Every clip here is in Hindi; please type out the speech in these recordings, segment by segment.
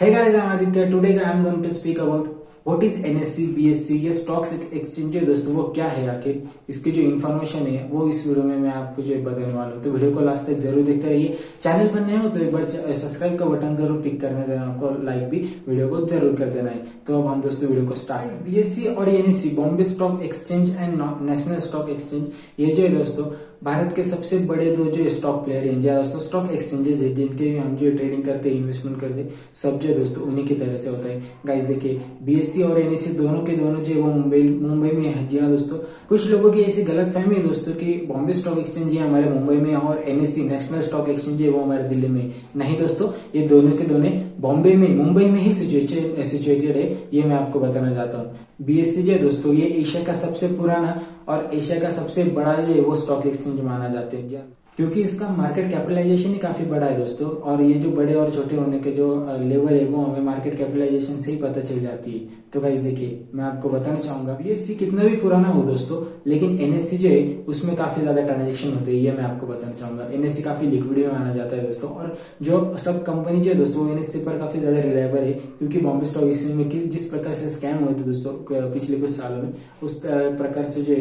Hey guys, I'm Aditya. Today I'm going to speak about what is NSE, BSE, ये स्टॉक्स एक्सचेंज है दोस्तों, वो क्या है आखिर, इसकी जो इन्फॉर्मेशन है वो इस वीडियो में मैं आपको जो बताने वाला हूँ। तो वीडियो को लास्ट तक जरूर देखते रहिए। चैनल पर नए हो तो एक बार सब्सक्राइब का बटन जरूर क्लिक करने देना, आपको लाइक भी वीडियो को जरूर कर देना है। तो अब हम दोस्तों वीडियो को स्टार्ट। बीएससी और NSC, Bombay stock exchange and national stock exchange, ये जो है दोस्तों भारत के सबसे बड़े दो जो स्टॉक प्लेयर हैं, या दोस्तों स्टॉक एक्सचेंजेस है, जिनके हम जो ट्रेडिंग करते हैं, इन्वेस्टमेंट करते हैं, सब जो दोस्तों उन्हीं की तरह से होता है। गाइस देखिए, बीएससी और एनएससी दोनों के दोनों जो वो मुंबई में है। जी हाँ दोस्तों, कुछ लोगों की ऐसी गलत फहमी है दोस्तों कि बॉम्बे स्टॉक एक्सचेंज है हमारे मुंबई में और एनएससी नेशनल स्टॉक एक्सचेंज है वो हमारे दिल्ली में। नहीं दोस्तों, ये दोनों के दोनों बॉम्बे में, मुंबई में ही सिचुएटेड है, ये मैं आपको बताना चाहता हूँ। बीएससी जो है दोस्तों, ये एशिया का सबसे पुराना और एशिया का सबसे बड़ा जो है वो स्टॉक एक्सचेंज माना जाता है, क्योंकि इसका मार्केट कैपिटलाइजेशन ही काफी बड़ा है दोस्तों। और ये जो बड़े और छोटे होने के जो लेवल है वो हमें मार्केट कैपिटलाइजेशन से ही पता चल जाती है। तो गाइस देखिए, मैं आपको बताना चाहूंगा, बीएससी कितना भी पुराना हो दोस्तों, लेकिन एनएससी जो है उसमें काफी ज्यादा ट्रांजेक्शन होते हैं, ये मैं आपको बताना चाहूंगा। एनएससी काफी लिक्विड में माना जाता है दोस्तों, और जो सब कंपनी जो है दोस्तों एनएससी पर काफी ज्यादा रिलायबल है, क्योंकि बॉम्बे स्टॉक एक्सचेंज में जिस प्रकार से स्कैम हुए थे दोस्तों पिछले कुछ सालों में, उस प्रकार से जो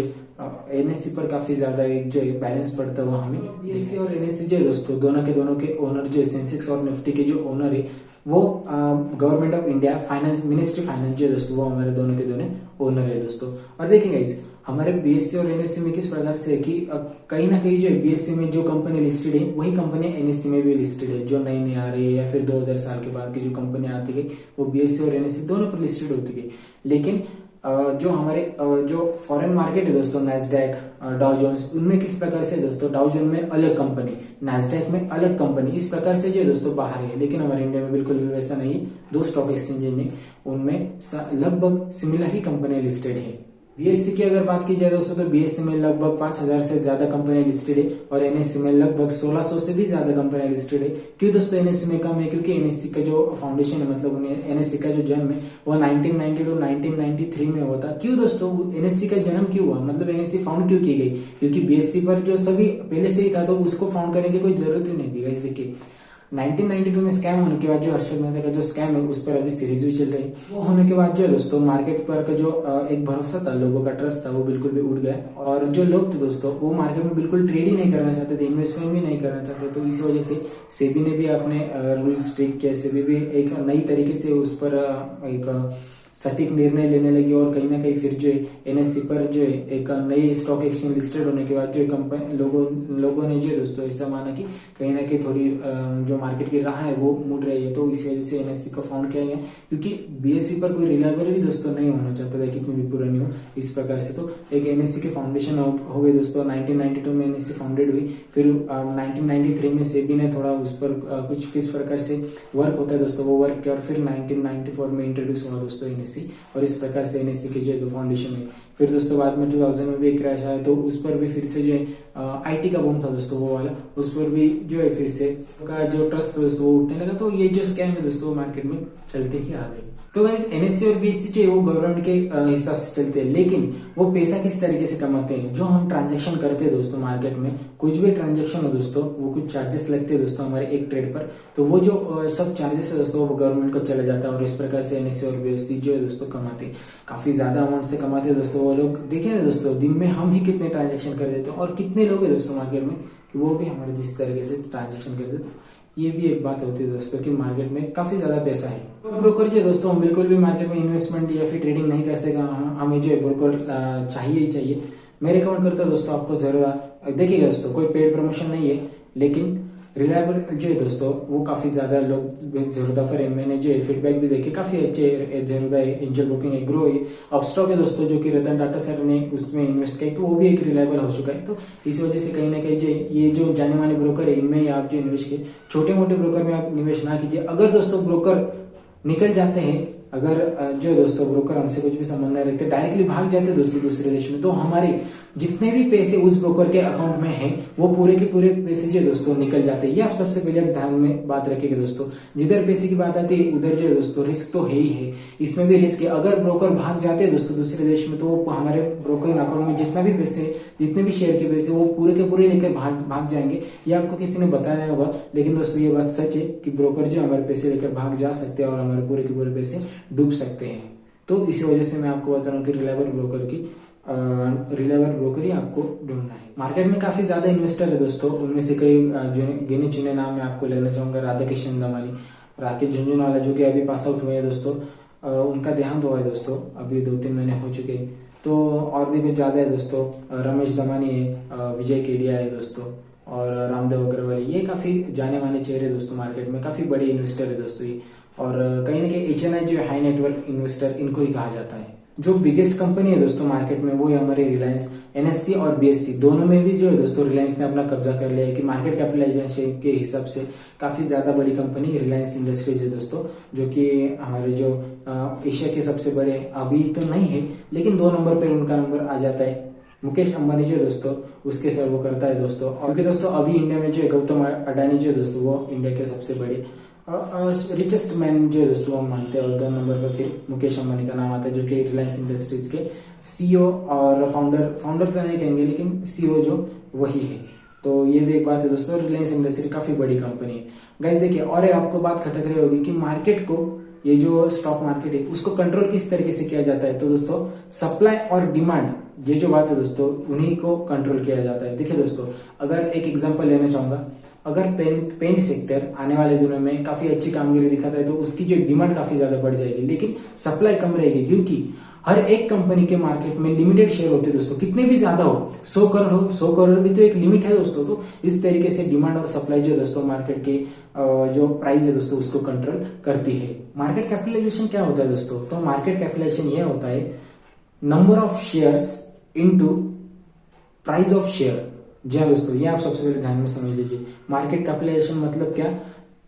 एनएससी पर काफी ज्यादा एक जो बैलेंस पड़ता है वो हमें। बीएससी और एनएससी जो है दोस्तों, दोनों के ओनर जो है, सेंसेक्स और निफ्टी के जो ओनर है वो government of India finance, ministry finance जो है दोस्तों, वो हमारे दोनों के दोनों ओनर है दोस्तों। और देखिए गाइस, हमारे बीएससी और एनएससी में किस प्रकार से है कि कहीं ना कहीं जो है बीएससी में जो कंपनी लिस्टेड है वही कंपनी एनएससी में भी लिस्टेड है। जो नई नई आ रही है या फिर 2000 साल के बाद की जो कंपनी आती है वो बीएससी और एनएससी दोनों पर लिस्टेड होती है। लेकिन जो हमारे जो फॉरेन मार्केट है दोस्तों, नैस्डैक, डाउ जोन्स, उनमें किस प्रकार से दोस्तों, डाउ जोन में अलग कंपनी, नैस्डैक में अलग कंपनी, इस प्रकार से जो दोस्तों बाहर है। लेकिन हमारे इंडिया में बिल्कुल भी वैसा नहीं है। दो स्टॉक एक्सचेंज में उनमें लगभग सिमिलर ही कंपनी लिस्टेड है। बीएससी की अगर बात की जाए दोस्तों, तो बीएससी में लगभग 5000 से ज्यादा कंपनियां लिस्टेड है और एनएससी में लगभग 1600 से भी ज्यादा कंपनियां लिस्टेड है। क्यों दोस्तों एनएससी में कम है? क्योंकि एनएससी का जो फाउंडेशन है, मतलब एनएससी का जो जन्म है वो 1992-1993 में हुआ था। क्यों दोस्तों एनएससी का जन्म क्यों हुआ, मतलब एनएससी फाउंड क्यों की गई? क्योंकि बीएससी पर जो सभी पहले से ही था, तो उसको फाउंड करने की कोई जरूरत ही नहीं थी। गाइस देखिए, 1992 में स्कैम होने के बाद जो हर्षद मेहता का जो स्कैम है उस पर अभी सीरीज भी चल रही है, वो होने के बाद जो है दोस्तों मार्केट पर का जो एक भरोसा था, लोगों का ट्रस्ट था, वो बिल्कुल भी उड़ गया। और जो लोग थे दोस्तों वो मार्केट में बिल्कुल ट्रेड ही नहीं करना चाहते थे, इन्वेस्टमेंट भी नहीं करना चाहते। तो इस वजह से सेबी ने भी अपने रूल स्ट्रिक्ट किया। सेबी भी एक नई तरीके से उस पर एक सटीक निर्णय लेने लगी, और कहीं ना कहीं फिर जो है एनएससी पर जो है एक नई स्टॉक एक्सचेंज लिस्टेड होने के बाद जो कंपनी लोगों ने जो है दोस्तों ऐसा माना कि कहीं ना कहीं थोड़ी जो मार्केट की राह है वो मुड़ रही है, तो इस वजह से एनएससी को फाउंड किया गया। क्योंकि बीएससी पर कोई रिलायबल भी दोस्तों नहीं होना चाहता था, कितनी भी पुरानी हो, इस प्रकार से तो एक एनएससी के फाउंडेशन हो गई दोस्तों। 1992 में एनएससी फाउंडेड हुई, फिर 1993 में सेबी ने थोड़ा उस पर कुछ किस प्रकार से वर्क होता है दोस्तों वो वर्क किया, और फिर 1994 में इंट्रोड्यूस हुआ दोस्तों एनएससी, और इस प्रकार से एनएससी के जो है फाउंडेशन है। फिर दोस्तों बाद में 2000 में भी एक क्रैश आया, तो उस पर भी फिर से जो है आईटी का बूम था दोस्तों वो वाला, उस पर भी जो है फिर से का जो ट्रस्ट दोस्तों वो उठने लगा। तो ये जो स्कैम है दोस्तों वो मार्केट में चलते ही आ गई। तो गाइस, एनएससी और बीएससी जो है वो गवर्नमेंट के हिसाब से चलते हैं, लेकिन वो पैसा किस तरीके से कमाते हैं? जो हम ट्रांजैक्शन करते हैं दोस्तों मार्केट में, कुछ भी ट्रांजैक्शन हो दोस्तों, वो कुछ चार्जेस लगते हैं दोस्तों हमारे एक ट्रेड पर, तो वो जो सब चार्जेस है दोस्तों वो गवर्नमेंट को चला जाता है। और इस प्रकार से एनएससी और बीएससी जो है दोस्तों कमाते हैं, काफी ज्यादा अमाउंट से कमाते हैं दोस्तों वो लोग। देखिए ना दोस्तों, दिन में हम ही कितने ट्रांजेक्शन कर देते हैं, और कितने लोग हैं दोस्तों मार्केट में कि वो भी हमारे जिस तरीके से ट्रांजेक्शन कर देते हैं। ये भी एक बात होती है दोस्तों कि मार्केट में काफी ज्यादा पैसा है। तो ब्रोकर जो दोस्तों, हम बिल्कुल भी मार्केट में इन्वेस्टमेंट या फिर ट्रेडिंग नहीं कर सकेगा, हमें जो है ब्रोकर चाहिए ही चाहिए। मैं रिकमेंड करता हूँ दोस्तों आपको जरूर देखिएगा दोस्तों, कोई पेड प्रमोशन नहीं है, लेकिन रिलायबल जो है दोस्तों वो काफी ज्यादा लोग जरूरदाफर है। मैंने जो है फीडबैक भी देखे, काफी अच्छे जरूरत है। एंजल ब्रोकिंग है, ग्रो है, अपस्टॉक है दोस्तों, जो कि रतन टाटा सर ने उसमें इन्वेस्ट किया, तो वो भी एक रिलायबल हो चुका है। तो इस वजह से कहीं ना कहीं जो ये जो जाने माने ब्रोकर है, इनमें आप जो इन्वेस्ट किए, छोटे मोटे ब्रोकर में आप निवेश ना कीजिए। अगर दोस्तों ब्रोकर निकल जाते हैं अगर जो है दोस्तों ब्रोकर हमसे कुछ भी संबंध नहीं रखते, डायरेक्टली भाग जाते हैं दोस्तों दूसरे देश में, तो हमारे जितने भी पैसे उस ब्रोकर के अकाउंट में हैं वो पूरे के पूरे पैसे जो है दोस्तों निकल जाते हैं। ये आप सबसे पहले आप ध्यान में बात रखिएगा दोस्तों। जिधर पैसे की बात आती है उधर जो है दोस्तों रिस्क तो है ही है, इसमें भी रिस्क है। अगर ब्रोकर भाग जाते हैं दोस्तों दूसरे देश में, तो वो हमारे ब्रोकर अकाउंट में जितना भी पैसे, जितने भी शेयर के पैसे वो पूरे के पूरे लेकर भाग जाएंगे। ये आपको किसी ने बताया होगा, लेकिन दोस्तों ये बात सच है कि ब्रोकर जो हमारे पैसे लेकर भाग जा सकते हैं और हमारे पूरे के पूरे पैसे डूब सकते हैं। तो इसी वजह से मैं आपको बता रहा हूँ कि रिलायबल ब्रोकर ही आपको ढूंढना है। मार्केट में काफी ज्यादा इन्वेस्टर है दोस्तों, उनमें से कई गिने चुने नाम मैं आपको लेना चाहूंगा। राधाकिशन दमानी, राकेश झुंझुनवाला जो कि अभी पास आउट हुए हैं दोस्तों, उनका देहांत हुआ है दोस्तों, अभी 2-3 महीने हो चुके हैं। तो और भी कुछ ज्यादा है दोस्तों, रमेश दमानी है, विजय केडिया है दोस्तों, और रामदेव अग्रवाल। ये काफी जाने माने चेहरे दोस्तों, मार्केट में काफी बड़े इन्वेस्टर है दोस्तों ये। और कहीं ना कहीं HNI जो हाई नेटवर्क इन्वेस्टर, इनको ही कहा जाता है। जो बिगेस्ट कंपनी है दोस्तों मार्केट में वो है हमारी रिलायंस। NSE और BSE दोनों में भी जो है दोस्तों रिलायंस ने अपना कब्जा कर लिया है कि मार्केट कैपिटलाइजेशन के हिसाब से काफी ज्यादा बड़ी कंपनी रिलायंस इंडस्ट्रीज है दोस्तों, जो कि हमारे जो एशिया के सबसे बड़े अभी तो नहीं है, लेकिन 2 नंबर पर उनका नंबर आ जाता है। मुकेश अंबानी जो है दोस्तों उसके सर्व करता है दोस्तों। और दोस्तों अभी इंडिया में जो है गौतम अडानी जो है दोस्तों वो इंडिया के सबसे बड़े रिचेस्ट मैन जो है दोस्तों हम मानते हैं। और 2 नंबर पर फिर मुकेश अंबानी का नाम आता है, जो कि रिलायंस इंडस्ट्रीज के CEO और फाउंडर तो नहीं कहेंगे, लेकिन CEO जो वही है। तो ये भी एक बात है दोस्तों, रिलायंस इंडस्ट्री काफी बड़ी कंपनी है गाइस। देखिए और आपको बात खटक रही होगी कि मार्केट को, ये जो स्टॉक मार्केट है उसको कंट्रोल किस तरीके से किया जाता है। तो दोस्तों सप्लाई और डिमांड, ये जो बात है दोस्तों उन्हीं को कंट्रोल किया जाता है। देखिए दोस्तों अगर एक एग्जांपल लेना चाहूंगा, अगर पेंट सेक्टर आने वाले दिनों में काफी अच्छी कामगिरी दिखाता है तो उसकी जो डिमांड काफी ज्यादा बढ़ जाएगी, लेकिन सप्लाई कम रहेगी, क्योंकि हर एक कंपनी के मार्केट में लिमिटेड शेयर होते हैं दोस्तों, कितने भी ज्यादा हो, 100 करोड़ हो, 100 करोड़ भी तो एक लिमिट है दोस्तों। तो इस तरीके से डिमांड और सप्लाई जो दोस्तों मार्केट के जो प्राइस है दोस्तों उसको कंट्रोल करती है। मार्केट कैपिटलाइजेशन क्या होता है दोस्तों? तो मार्केट कैपिटलाइजेशन ये होता है number of shares into price of share. जी हाँ दोस्तों, ये आप सबसे पहले ध्यान में समझ लीजिए। मार्केट कैपिटलाइजेशन मतलब क्या?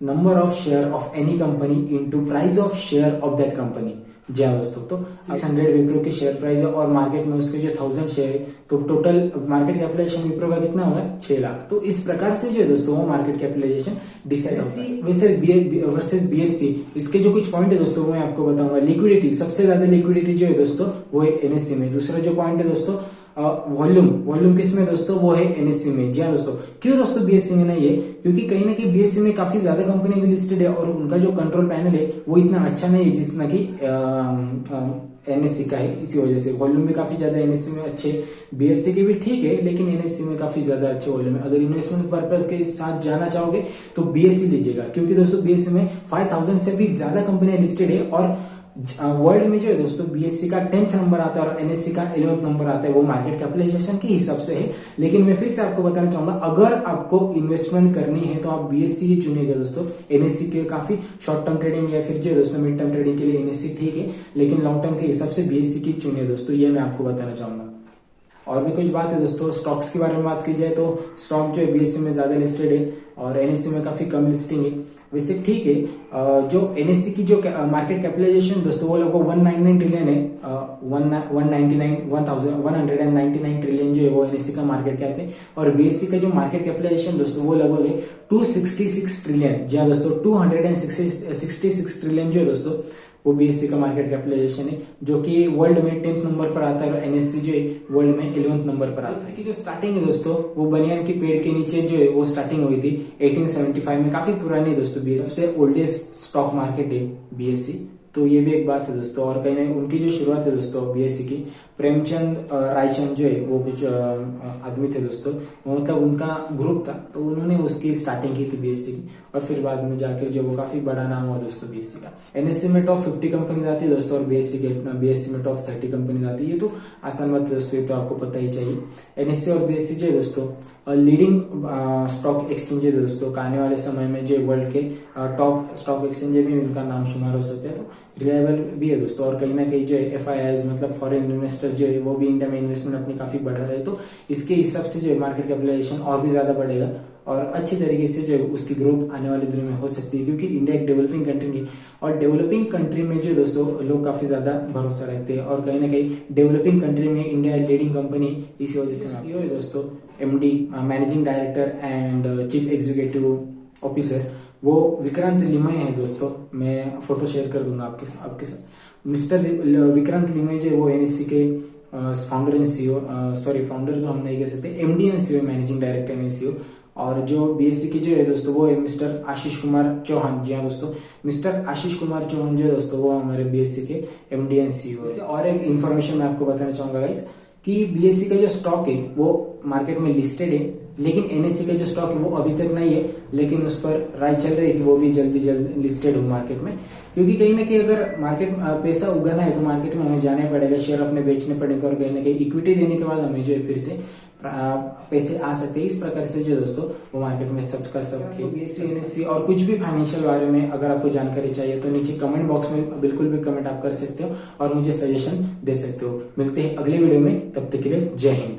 Number of share of any company into price of share of that company. जी हाँ दोस्तों, तो 100 विप्रो के शेयर प्राइस है और मार्केट में उसके जो 1000 शेयर है, तो टोटल मार्केट कैपिटलाइजेशन विप्रो का कितना होगा? 6 लाख। तो इस प्रकार से जो है दोस्तों वो मार्केट कैपिटलाइजेशन डिसाइड होता है। वर्सेस BSE, इसके जो कुछ पॉइंट है दोस्तों वो मैं आपको बताऊंगा। लिक्विडिटी, सबसे ज्यादा लिक्विडिटी जो है दोस्तों वो है NSE में। दूसरा जो पॉइंट है दोस्तों वॉल्यूम किसमें दोस्तों? वो है NSE में। जी हाँ दोस्तों, क्यों दोस्तों BSE में नहीं है? क्योंकि कहीं ना कहीं BSE में काफी ज्यादा कंपनी भी लिस्टेड है और उनका जो कंट्रोल पैनल है वो इतना अच्छा नहीं है जितना कि NSE का है। इसी वजह से वॉल्यूम भी काफी ज्यादा NSE में अच्छे, BSE के भी ठीक है, लेकिन NSE में काफी ज्यादा अच्छे वॉल्यूम है। अगर इन्वेस्टमेंट पर्पज के साथ जाना चाहोगे तो BSE लीजिएगा, क्योंकि दोस्तों BSE में 5000 से भी ज्यादा कंपनियां लिस्टेड है और वर्ल्ड में जो है दोस्तों BSE का 10th नंबर आता है और NSE का 11th नंबर आता है। वो मार्केट कैपिटलाइजेशन के हिसाब से है, लेकिन मैं फिर से आपको बताना चाहूंगा अगर आपको इन्वेस्टमेंट करनी है तो आप BSE ही चुनिएगा दोस्तों। NSE के काफी शॉर्ट टर्म ट्रेडिंग या फिर जो है दोस्तों मिड टर्म ट्रेडिंग के लिए NSE ठीक है, लेकिन लॉन्ग टर्म के हिसाब से BSE की चुनिए दोस्तों, ये मैं आपको बताना चाहूंगा। और भी कुछ बात है दोस्तों, स्टॉक्स के बारे में बात की जाए तो स्टॉक जो है BSE में ज्यादा लिस्टेड है और NSE में काफी कम लिस्टिंग है। वैसे ठीक है, जो NSE की जो मार्केट कैपिटलाइजेशन दोस्तों वो लगभग 199 ट्रिलियन है। 199 ट्रिलियन जो है वो NSE का मार्केट कैप है और BSE का जो मार्केट कैपिटलाइजेशन दोस्तों वो लगभग है 266 ट्रिलियन। जी हाँ दोस्तों, 266 ट्रिलियन जो है दोस्तों वो BSE का मार्केट कैपिटलाइजेशन है, जो कि वर्ल्ड में 10th नंबर पर आता है और NSE जो है वर्ल्ड में 11th नंबर पर आता है। BSE की जो स्टार्टिंग है दोस्तों वो बनियान की पेड़ के नीचे जो है वो स्टार्टिंग हुई थी 1875 में, काफी पुरानी है दोस्तों। BSE सबसे ओल्डेस्ट स्टॉक मार्केट है BSE, तो ये भी एक बात है दोस्तों। और कहीं ना उनकी जो शुरुआत है दोस्तों BSE की, प्रेमचंद रायचंद जो है वो कुछ आदमी थे दोस्तों, मतलब उनका ग्रुप था, तो उन्होंने उसकी स्टार्टिंग की थी BSE की और फिर बाद में जाकर जो वो काफी बड़ा नाम हुआ दोस्तों BSE का। NSE में टॉप 50 कंपनी आती है दोस्तों और BSE में टॉप 30 कंपनी आती है। ये तो आसान बात है दोस्तों, ये तो आपको पता ही चाहिए। NSE और BSE जो है दोस्तों लीडिंग स्टॉक एक्सचेंज है दोस्तों, आने वाले समय में जो वर्ल्ड के टॉप स्टॉक एक्सचेंज भी उनका नाम शुमार हो सकता है, तो रिलायबल भी है दोस्तों। और कहीं ना कहीं जो है FIIs मतलब फॉरेन इन्वेस्टर जो है वो भी इंडिया में इन्वेस्टमेंट अपनी काफी बढ़ा रहे हैं, तो इसके हिसाब से जो है मार्केट कैपिटलाइजेशन और भी ज्यादा बढ़ेगा। और अच्छी तरीके से जो उसकी ग्रोथ आने वाले दिनों में हो सकती है, क्योंकि इंडिया एक डेवलपिंग कंट्री है और डेवलपिंग कंट्री में जो दोस्तों लोग काफी ज्यादा भरोसा रखते हैं और कहीं ना कहीं डेवलपिंग कंट्री में इंडिया लीडिंग कंपनी इसी वजह से सीईओ है दोस्तों, MD managing director and chief executive officer, वो विक्रांत लिमय है दोस्तों। मैं फोटो शेयर कर दूंगा आपके साथ। मिस्टर विक्रांत लिमय जो वो एनएससी के फाउंडर एंड सीईओ, फाउंडर तो हम नहीं कह सकते, MD and CEO managing director and CEO. और जो बीएससी की जो है दोस्तों वो है मिस्टर आशीष कुमार चौहान। जी हाँ दोस्तों, मिस्टर आशीष कुमार चौहान जो है दोस्तों वो हमारे बीएससी के एमडी एंड सीईओ। और एक इन्फॉर्मेशन मैं आपको बताना चाहूंगा गाइस कि बीएससी का जो स्टॉक है वो मार्केट में लिस्टेड है, लेकिन एनएससी का जो स्टॉक है वो अभी तक नहीं है, लेकिन उस पर राय चल रही है कि वो भी जल्दी लिस्टेड हो मार्केट में। क्योंकि कहीं ना कहीं अगर मार्केट पैसा उगाना है तो मार्केट में हमें जाना पड़ेगा, शेयर अपने बेचने पड़ेंगे और कहीं ना कहीं इक्विटी देने के बाद हमें जो है फिर से पैसे आ सकते हैं। इस प्रकार से जो दोस्तों वो मार्केट में सब कर सकते हैं। बीएससी एनएससी और कुछ भी फाइनेंशियल बारे में अगर आपको जानकारी चाहिए तो नीचे कमेंट बॉक्स में बिल्कुल भी कमेंट आप कर सकते हो और मुझे सजेशन दे सकते हो। मिलते हैं अगले वीडियो में, तब तक के लिए जय हिंद।